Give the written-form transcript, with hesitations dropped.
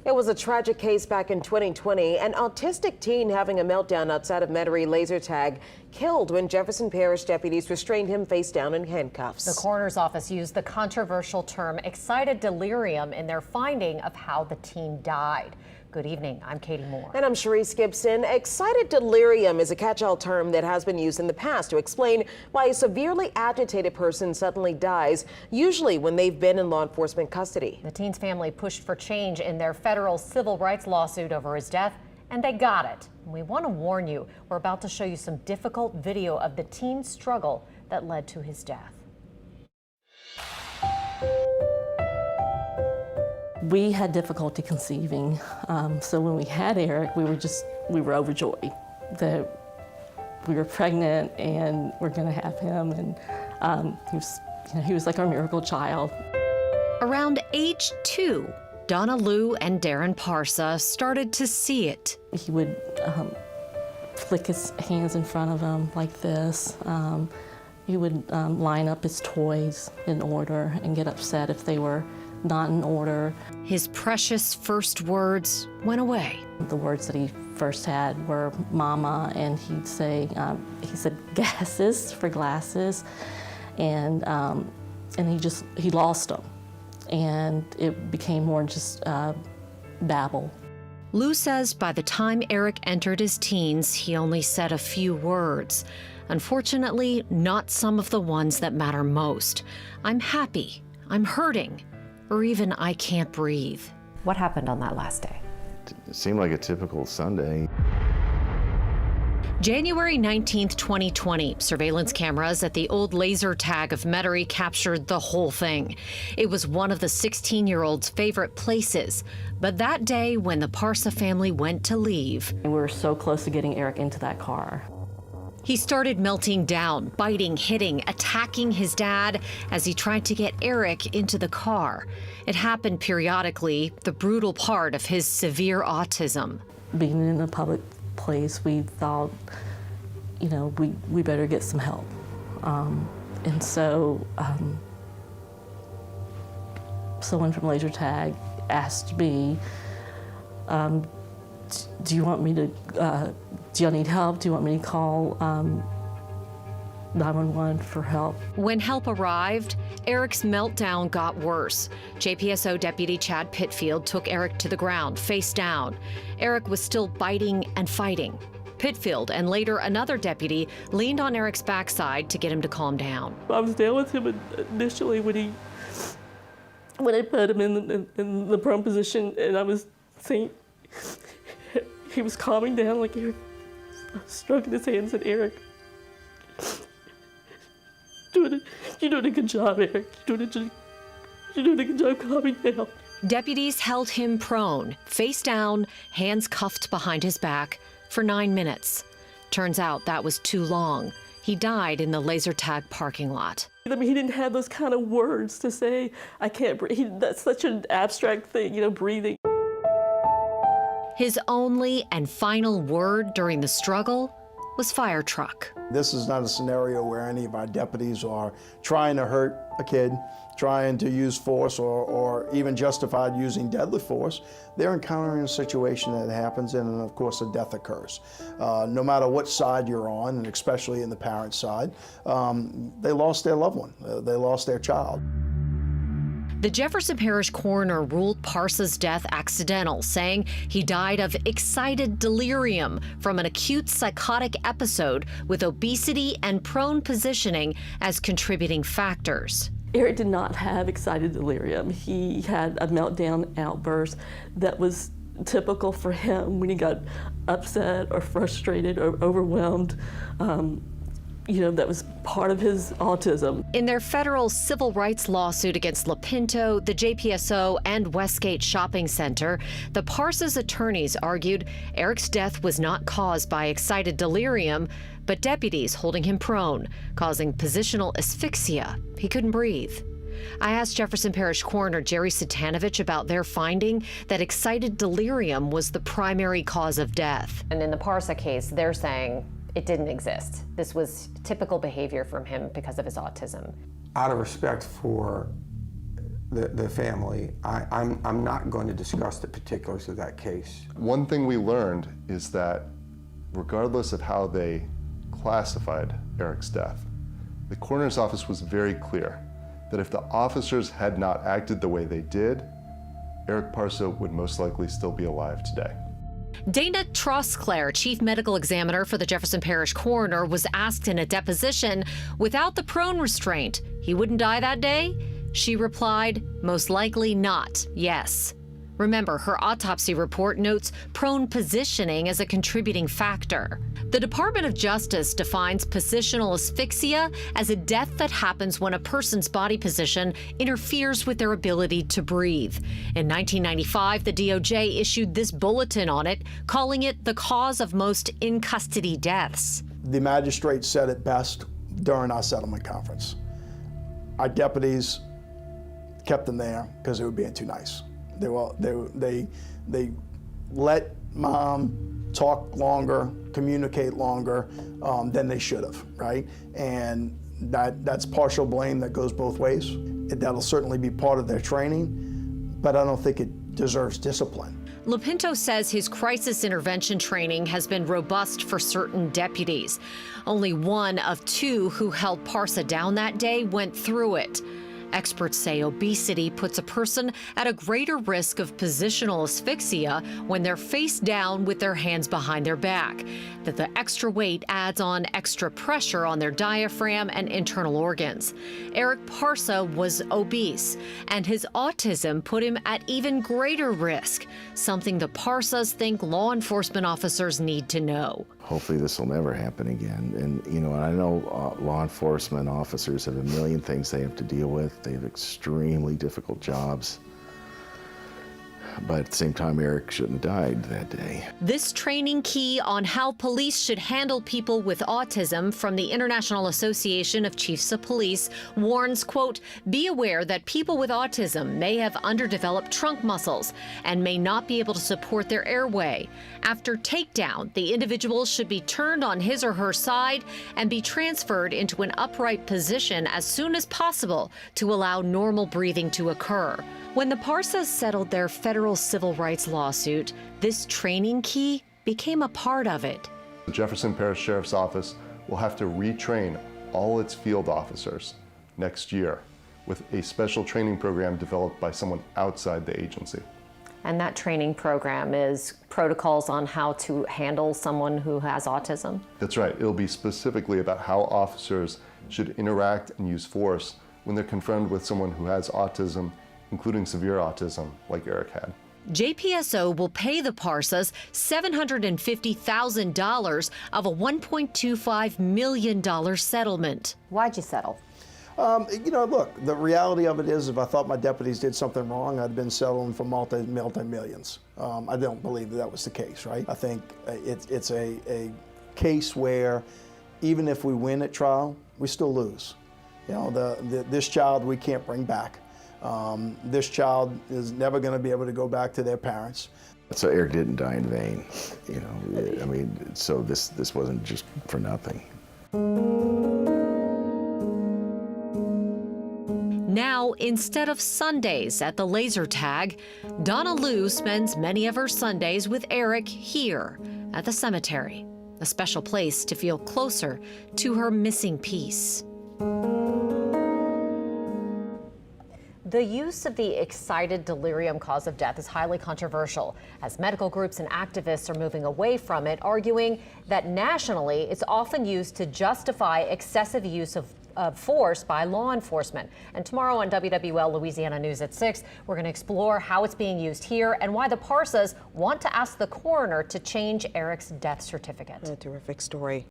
It was a tragic case back in 2020. An autistic teen having a meltdown outside of Metairie laser tag killed when Jefferson Parish deputies restrained him face down in handcuffs. The coroner's office used the controversial term excited delirium in their finding of how the teen died. Good evening, I'm Katie Moore. And I'm Sharice Gibson. Excited delirium is a catch-all term that has been used in the past to explain why a severely agitated person suddenly dies, usually when they've been in law enforcement custody. The teen's family pushed for change in their federal civil rights lawsuit over his death, and they got it. We want to warn you, we're about to show you some difficult video of the teen's struggle that led to his death. We had difficulty conceiving, so when we had Eric, we were overjoyed that we were pregnant and we're going to have him, and he was like our miracle child. Around age 2, Donna Lou and Darren Parsa started to see it. He would flick his hands in front of him like this. He would line up his toys in order and get upset if they were not in order. His precious first words went away. The words that he first had were mama, and he'd say, he said gases for glasses, and he lost them. And it became more just babble. Lou says by the time Eric entered his teens, he only said a few words. Unfortunately, not some of the ones that matter most. I'm happy, I'm hurting, or even I can't breathe. What happened on that last day? It seemed like a typical Sunday. January 19th, 2020, surveillance cameras at the old laser tag of Metairie captured the whole thing. It was one of the 16-year-old's favorite places. But that day, when the Parsa family went to leave, We were so close to getting Eric into that car. he started melting down, biting, hitting, attacking his dad as he tried to get Eric into the car. It happened periodically, the brutal part of his severe autism. Being in a public place, we thought, we better get some help. And so someone from laser tag asked me, do you want me to, do y'all need help? Do you want me to call 911 for help? When help arrived, Eric's meltdown got worse. JPSO Deputy Chad Pitfield took Eric to the ground, face down. Eric was still biting and fighting. Pitfield and later another deputy leaned on Eric's backside to get him to calm down. I was down with him initially when I put him in the prone position, and I was seeing he was calming down, like he was stroking his hands at Eric. You're doing a good job, Eric. You're doing a good job calming down. Deputies held him prone, face down, hands cuffed behind his back, for 9 minutes. Turns out that was too long. He died in the laser tag parking lot. I mean, he didn't have those kind of words to say, I can't breathe. That's such an abstract thing, breathing. His only and final word during the struggle was fire truck. This is not a scenario where any of our deputies are trying to hurt a kid, trying to use force or even justified using deadly force. They're encountering a situation that happens, and of course a death occurs. No matter what side you're on, and especially in the parent side, they lost their loved one, they lost their child. The Jefferson Parish coroner ruled Parsa's death accidental, saying he died of excited delirium from an acute psychotic episode with obesity and prone positioning as contributing factors. Eric did not have excited delirium. He had a meltdown outburst that was typical for him when he got upset or frustrated or overwhelmed. That was part of his autism. In their federal civil rights lawsuit against La Pinto, the JPSO, and Westgate Shopping Center, the Parsa's attorneys argued Eric's death was not caused by excited delirium, but deputies holding him prone, causing positional asphyxia. He couldn't breathe. I asked Jefferson Parish Coroner Jerry Satanovich about their finding that excited delirium was the primary cause of death. And in the Parsa case, they're saying it didn't exist. This was typical behavior from him because of his autism. Out of respect for the family. I'm not going to discuss the particulars of that case. One thing we learned is that regardless of how they classified Eric's death, the coroner's office was very clear that if the officers had not acted the way they did, Eric Parsa would most likely still be alive today. Dana Trosclair, chief medical examiner for the Jefferson Parish coroner, was asked in a deposition, without the prone restraint, he wouldn't die that day? She replied, most likely not, yes. Remember, her autopsy report notes prone positioning as a contributing factor. The Department of Justice defines positional asphyxia as a death that happens when a person's body position interferes with their ability to breathe. In 1995, the DOJ issued this bulletin on it, calling it the cause of most in-custody deaths. The magistrate said it best during our settlement conference. Our deputies kept them there because they were being too nice. They let mom talk longer, communicate longer than they should have, right? And that's partial blame that goes both ways. That'll certainly be part of their training, but I don't think it deserves discipline. Lopinto says his crisis intervention training has been robust for certain deputies. Only one of two who held Parsa down that day went through it. Experts say obesity puts a person at a greater risk of positional asphyxia when they're face down with their hands behind their back, that the extra weight adds on extra pressure on their diaphragm and internal organs. Eric Parsa was obese, and his autism put him at even greater risk, something the Parsas think law enforcement officers need to know. Hopefully this will never happen again. And, you know, I know law enforcement officers have a million things they have to deal with. They have extremely difficult jobs. But at the same time, Eric shouldn't have died that day. This training key on how police should handle people with autism from the International Association of Chiefs of Police warns, quote, be aware that people with autism may have underdeveloped trunk muscles and may not be able to support their airway. After takedown, the individual should be turned on his or her side and be transferred into an upright position as soon as possible to allow normal breathing to occur. When the Parsas settled their federal civil rights lawsuit, this training key became a part of it. The Jefferson Parish Sheriff's Office will have to retrain all its field officers next year with a special training program developed by someone outside the agency. And that training program is protocols on how to handle someone who has autism? That's right. It'll be specifically about how officers should interact and use force when they're confronted with someone who has autism, including severe autism like Eric had. JPSO will pay the Parsas $750,000 of a $1.25 million settlement. Why'd you settle? You know, look, the reality of it is if I thought my deputies did something wrong, I'd been settling for multi-millions. I don't believe that was the case, right? I think it's a case where even if we win at trial, we still lose. You know, this child we can't bring back. This child is never going to be able to go back to their parents. So Eric didn't die in vain, you know. I mean, so this wasn't just for nothing. Now, instead of Sundays at the laser tag, Donna Lou spends many of her Sundays with Eric here at the cemetery, a special place to feel closer to her missing piece. The use of the excited delirium cause of death is highly controversial, as medical groups and activists are moving away from it, arguing that nationally it's often used to justify excessive use of force by law enforcement. And tomorrow on WWL Louisiana News at 6, we're going to explore how it's being used here and why the Parsas want to ask the coroner to change Eric's death certificate. A terrific story.